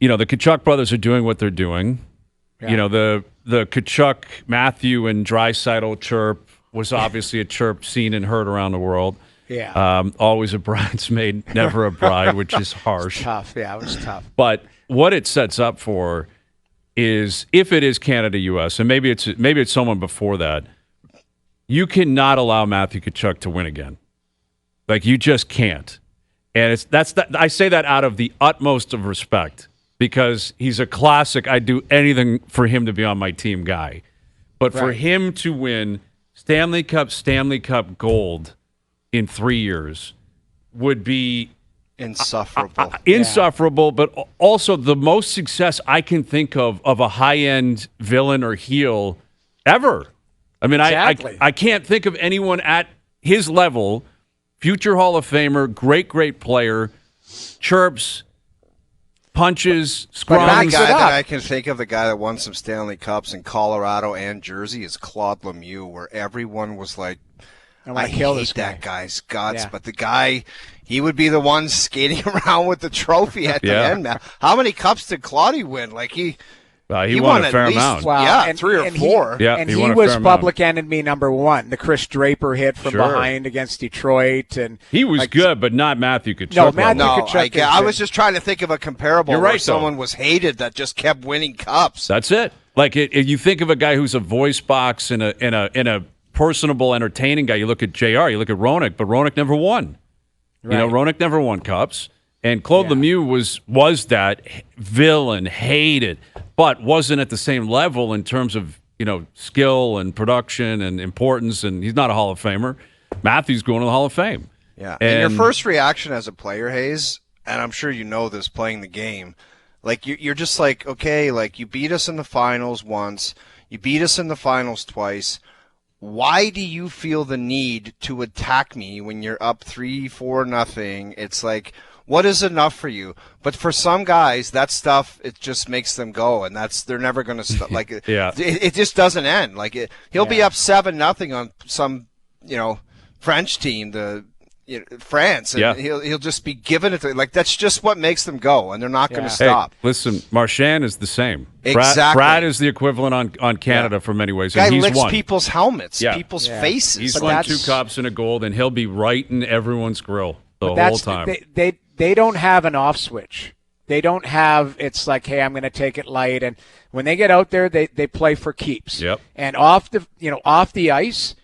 the Tkachuk brothers are doing what they're doing. Yeah. The Tkachuk, Matthew, and Draisaitl chirp was obviously a chirp seen and heard around the world. Yeah. Always a bridesmaid, never a bride, which is harsh. It was tough. Yeah, it was tough. But what it sets up for is, if it is Canada-U.S., and maybe it's someone before that, you cannot allow Matthew Tkachuk to win again. Like, you just can't. And I say that out of the utmost of respect, because he's a classic, I'd do anything for him to be on my team guy. But for him to win Stanley Cup gold in 3 years would be insufferable. Insufferable, but also the most success I can think of a high-end villain or heel ever. I mean, exactly. I can't think of anyone at his level, future Hall of Famer, great player, chirps, punches, scrums. The guy that I can think of, the guy that won some Stanley Cups in Colorado and Jersey, is Claude Lemieux, where everyone was like, I hate that guy's guts, but the guy, he would be the one skating around with the trophy at the end, man. How many cups did Claude win? Like, he won a fair amount. Wow. 3 or 4. And he was public enemy number 1. The Chris Draper hit from behind against Detroit. And he was good, but not Matthew Tkachuk. No, Matthew Tkachuk. I was just trying to think of a comparable where someone was hated that just kept winning cups. That's it. Like, you think of a guy who's a voice box and a personable, entertaining guy. You look at JR, you look at Roenick, but Roenick never won. Right. Roenick never won cups. And Claude Lemieux was that villain, hated, but wasn't at the same level in terms of, skill and production and importance, and he's not a Hall of Famer. Matthew's going to the Hall of Fame. Yeah. And your first reaction as a player, Hayes, and I'm sure you know this playing the game, like you're just like, okay, like, you beat us in the finals once, you beat us in the finals twice. Why do you feel the need to attack me when you're up 3-4-0? It's like, what is enough for you? But for some guys, that stuff, it just makes them go, and they're never going to stop. Like, it just doesn't end. Like, he'll be up 7-0 on some, French team, France, and he'll just be giving it to, like, that's just what makes them go, and they're not going to stop. Hey, listen, Marchand is the same. Exactly. Brad is the equivalent on Canada for many ways. Guy and he's licks won. people's helmets, people's faces. He's won 2 cups and a gold, and he'll be right in everyone's grill the whole time. They don't have an off switch. They don't have, it's like, hey, I'm going to take it light. And when they get out there, they play for keeps. Yep. And off the ice,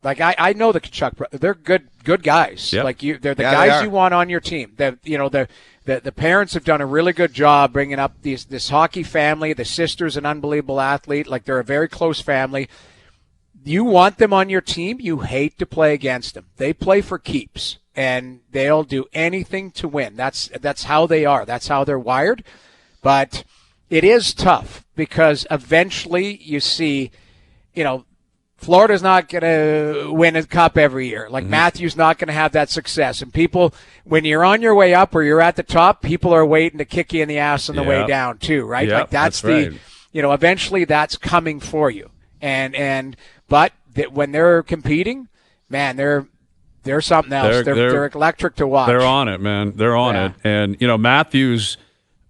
like, I know the Tkachuk, they're good guys. Yep. Like, they're the guys you want on your team. The parents have done a really good job bringing up this hockey family. The sister's an unbelievable athlete. Like, they're a very close family. You want them on your team. You hate to play against them. They play for keeps, and they'll do anything to win. That's how they are. That's how they're wired. But it is tough, because eventually you see, Florida's not going to win a cup every year. Like, Matthew's not going to have that success. And people, when you're on your way up or you're at the top, people are waiting to kick you in the ass on the way down too, right? Yep, like, that's right. Eventually that's coming for you. But when they're competing, man, they're something else. They're electric to watch. They're on it, man. They're on it. And, Matthews,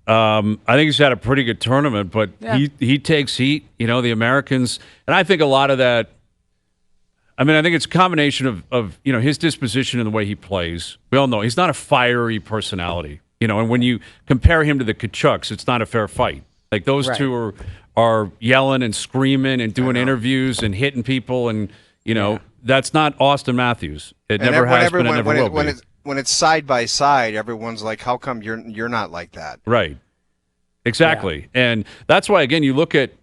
I think he's had a pretty good tournament, but he takes heat, the Americans. And I think a lot of that, I think it's a combination of his disposition and the way he plays. We all know he's not a fiery personality, and when you compare him to the Tkachuks, it's not a fair fight. Like, those two are yelling and screaming and doing interviews and hitting people, and, that's not Auston Matthews. It never has been and never will be. When it's side by side, everyone's like, how come you're not like that? Right. Exactly. Yeah. And that's why, again, you look at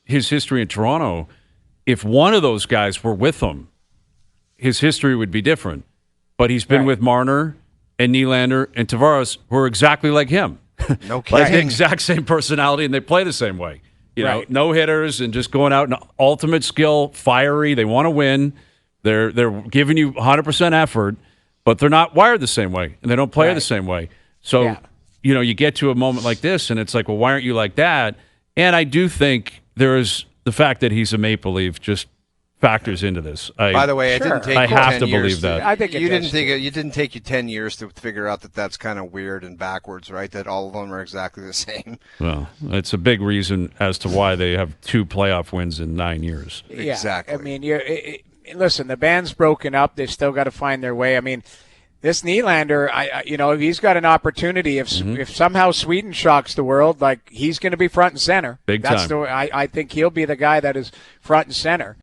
his history in Toronto, if one of those guys were with him, his history would be different. But he's been with Marner and Nylander and Tavares, who are exactly like him. No kidding. Like, the exact same personality, and they play the same way. No hitters and just going out and ultimate skill, fiery. They want to win. They're giving you 100% effort, but they're not wired the same way, and they don't play the same way. So, you get to a moment like this, and it's like, well, why aren't you like that? And I do think there is the fact that he's a Maple Leaf just factors into this. By the way, it didn't take I you have 10 to years believe that. I think you didn't think it didn't take you 10 years to figure out that that's kind of weird and backwards, right? That all of them are exactly the same. Well, it's a big reason as to why they have 2 playoff wins in 9 years. Yeah, Exactly. I mean, listen, the band's broken up. They've still got to find their way. I mean, this Nylander, if he's got an opportunity, if somehow Sweden shocks the world, like he's going to be front and center. Big That's time. I think he'll be the guy that is front and center.